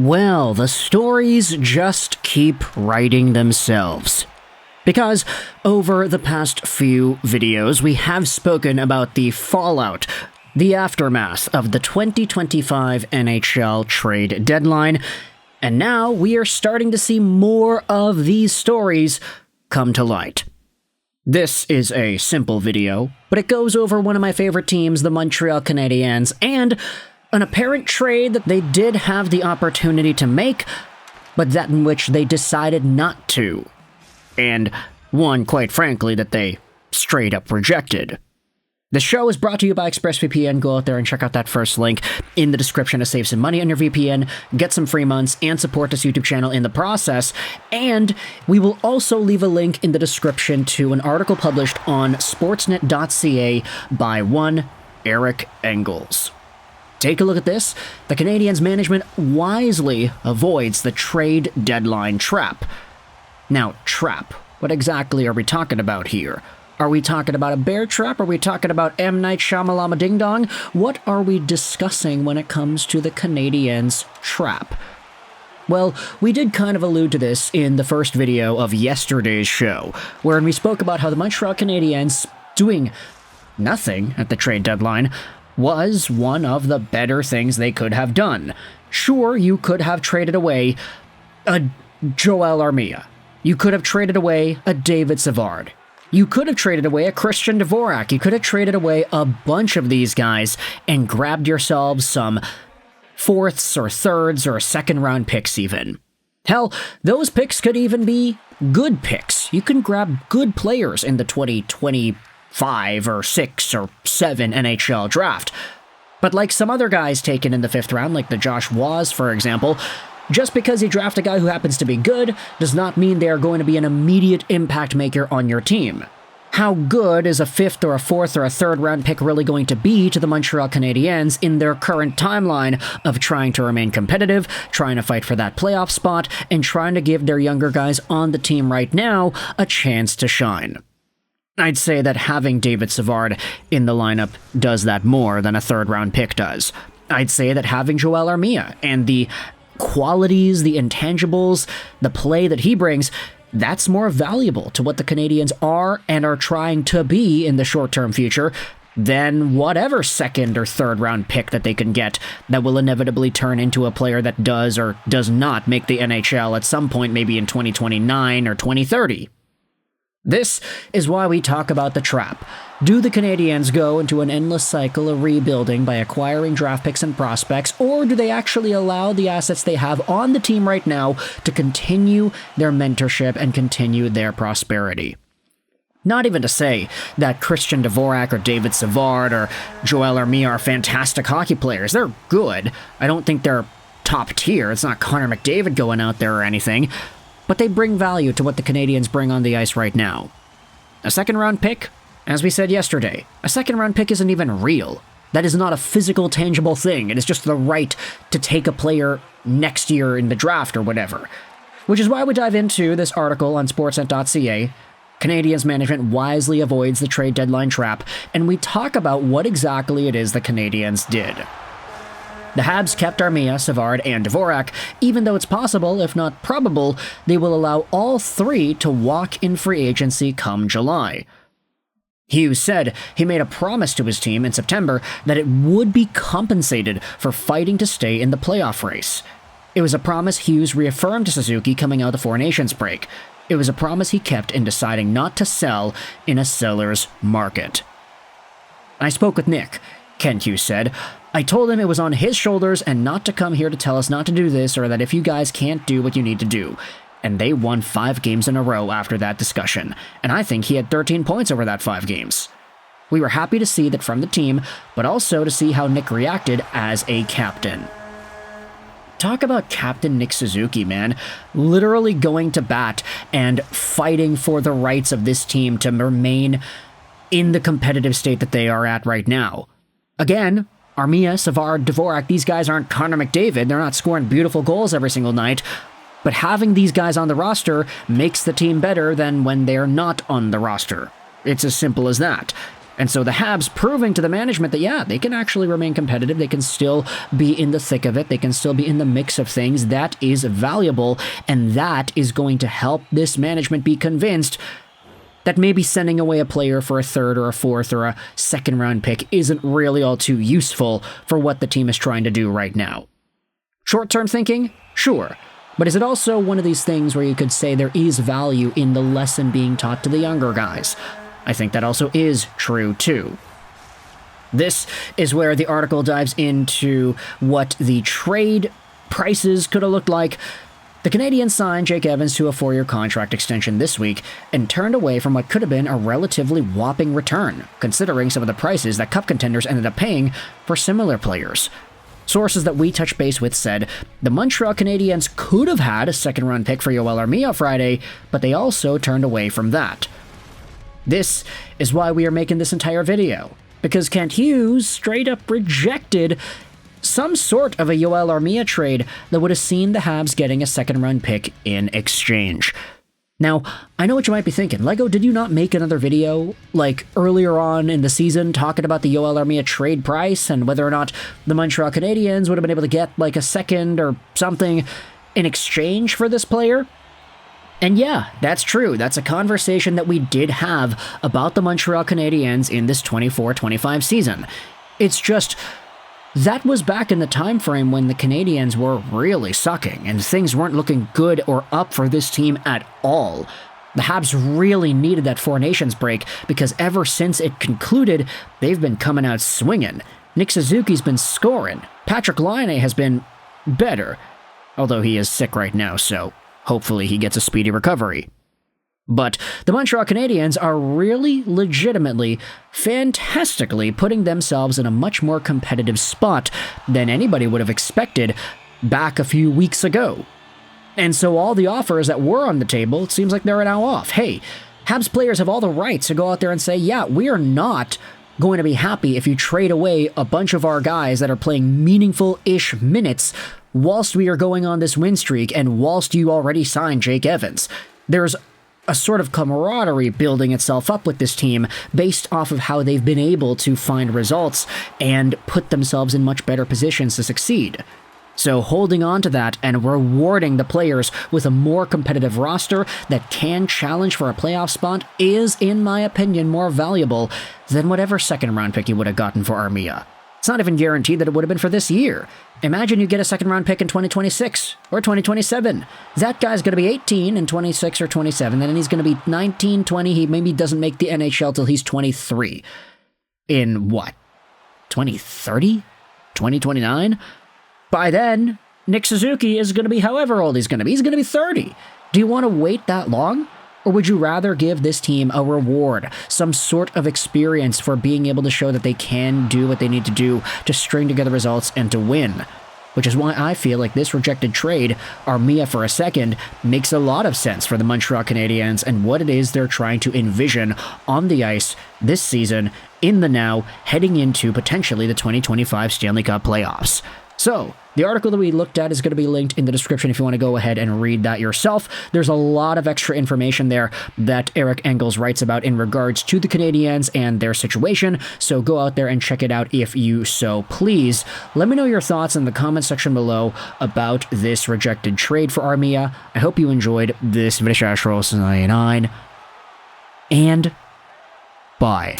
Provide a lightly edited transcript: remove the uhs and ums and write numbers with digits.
Well, the stories just keep writing themselves. Because over the past few videos, we have spoken about the fallout, the aftermath of the 2025 NHL trade deadline, and now we are starting to see more of these stories come to light. This is a simple video, but it goes over one of my favorite teams, the Montreal Canadiens, and an apparent trade that they did have the opportunity to make, but that in which they decided not to. And one, quite frankly, that they straight up rejected. The show is brought to you by ExpressVPN. Go out there and check out that first link in the description to save some money on your VPN, get some free months, and support this YouTube channel in the process. And we will also leave a link in the description to an article published on sportsnet.ca by one Eric Engels. Take a look at this. The Canadiens management wisely avoids the trade deadline trap. Now, trap. What exactly are we talking about here? Are we talking about a bear trap? Are we talking about M. Night Shyamalama Ding Dong? What are we discussing when it comes to the Canadiens trap? Well, we did kind of allude to this in the first video of yesterday's show, wherein we spoke about how the Montreal Canadiens doing nothing at the trade deadline was one of the better things they could have done. Sure, you could have traded away a Joel Armia. You could have traded away a David Savard. You could have traded away a Christian Dvorak. You could have traded away a bunch of these guys and grabbed yourselves some fourths or thirds or second-round picks even. Hell, those picks could even be good picks. You can grab good players in the 2025 or 6 or 7 NHL draft. But like some other guys taken in the 5th round, like the Josh Waz, for example, just because you draft a guy who happens to be good does not mean they are going to be an immediate impact maker on your team. How good is a 5th or a 4th or a 3rd round pick really going to be to the Montreal Canadiens in their current timeline of trying to remain competitive, trying to fight for that playoff spot, and trying to give their younger guys on the team right now a chance to shine? I'd say that having David Savard in the lineup does that more than a 3rd round pick does. I'd say that having Joel Armia and the qualities, the intangibles, the play that he brings, that's more valuable to what the Canadiens are and are trying to be in the short-term future than whatever 2nd or 3rd round pick that they can get that will inevitably turn into a player that does or does not make the NHL at some point, maybe in 2029 or 2030. This is why we talk about the trap. Do the Canadiens go into an endless cycle of rebuilding by acquiring draft picks and prospects, or do they actually allow the assets they have on the team right now to continue their mentorship and continue their prosperity? Not even to say that Christian Dvorak or David Savard or Joel Armia are fantastic hockey players. They're good. I don't think they're top tier. It's not Connor McDavid going out there or anything. But they bring value to what the Canadiens bring on the ice right now. A 2nd round pick? As we said yesterday, a 2nd round pick isn't even real. That is not a physical, tangible thing. It is just the right to take a player next year in the draft or whatever. Which is why we dive into this article on sportsnet.ca. Canadiens management wisely avoids the trade deadline trap, and we talk about what exactly it is the Canadiens did. The Habs kept Armia, Savard, and Dvorak, even though it's possible, if not probable, they will allow all 3 to walk in free agency come July. Hughes said he made a promise to his team in September that it would be compensated for fighting to stay in the playoff race. It was a promise Hughes reaffirmed to Suzuki coming out of the Four Nations break. It was a promise he kept in deciding not to sell in a seller's market. I spoke with Nick. Kent Hughes said, "I told him it was on his shoulders and not to come here to tell us not to do this or that if you guys can't do what you need to do." And they won 5 games in a row after that discussion, and I think he had 13 points over that 5 games. We were happy to see that from the team, but also to see how Nick reacted as a captain. Talk about Captain Nick Suzuki, man. Literally going to bat and fighting for the rights of this team to remain in the competitive state that they are at right now. Again, Armia, Savard, Dvorak, these guys aren't Connor McDavid. They're not scoring beautiful goals every single night. But having these guys on the roster makes the team better than when they're not on the roster. It's as simple as that. And so the Habs proving to the management that, yeah, they can actually remain competitive. They can still be in the thick of it. They can still be in the mix of things. That is valuable. And that is going to help this management be convinced that maybe sending away a player for a third or a fourth or a second round pick isn't really all too useful for what the team is trying to do right now. Short-term thinking? Sure. But is it also one of these things where you could say there is value in the lesson being taught to the younger guys? I think that also is true, too. This is where the article dives into what the trade prices could have looked like. The Canadiens signed Jake Evans to a 4-year contract extension this week and turned away from what could have been a relatively whopping return, considering some of the prices that Cup contenders ended up paying for similar players. Sources that we touched base with said the Montreal Canadiens could have had a second-round pick for Joel Armia Friday, but they also turned away from that. This is why we are making this entire video, because Kent Hughes straight up rejected some sort of a Joel Armia trade that would have seen the Habs getting a second-round pick in exchange. Now, I know what you might be thinking. Lego, did you not make another video, like, earlier on in the season talking about the Joel Armia trade price and whether or not the Montreal Canadiens would have been able to get, like, a second or something in exchange for this player? And yeah, that's true. That's a conversation that we did have about the Montreal Canadiens in this 24-25 season. It's just, that was back in the time frame when the Canadiens were really sucking and things weren't looking good or up for this team at all. The Habs really needed that Four Nations break because ever since it concluded, they've been coming out swinging. Nick Suzuki's been scoring. Patrick Laine has been better, although he is sick right now, so hopefully he gets a speedy recovery. But the Montreal Canadiens are really legitimately, fantastically putting themselves in a much more competitive spot than anybody would have expected back a few weeks ago. And so all the offers that were on the table, it seems like they're now off. Hey, Habs players have all the rights to go out there and say, yeah, we are not going to be happy if you trade away a bunch of our guys that are playing meaningful-ish minutes whilst we are going on this win streak and whilst you already signed Jake Evans. There's a sort of camaraderie building itself up with this team based off of how they've been able to find results and put themselves in much better positions to succeed. So holding on to that and rewarding the players with a more competitive roster that can challenge for a playoff spot is, in my opinion, more valuable than whatever second-round pick you would have gotten for Armia. It's not even guaranteed that it would have been for this year. Imagine you get a second-round pick in 2026 or 2027. That guy's going to be 18 in 26 or 27, and then he's going to be 19, 20. He maybe doesn't make the NHL till he's 23. In what? 2030? 2029? By then, Nick Suzuki is going to be however old he's going to be. He's going to be 30. Do you want to wait that long? Or would you rather give this team a reward, some sort of experience for being able to show that they can do what they need to do to string together results and to win? Which is why I feel like this rejected trade, Armia for a second, makes a lot of sense for the Montreal Canadiens and what it is they're trying to envision on the ice this season, in the now, heading into potentially the 2025 Stanley Cup Playoffs. So, the article that we looked at is going to be linked in the description if you want to go ahead and read that yourself. There's a lot of extra information there that Eric Engels writes about in regards to the Canadiens and their situation, so go out there and check it out if you so please. Let me know your thoughts in the comment section below about this rejected trade for Armia. I hope you enjoyed this video, and bye.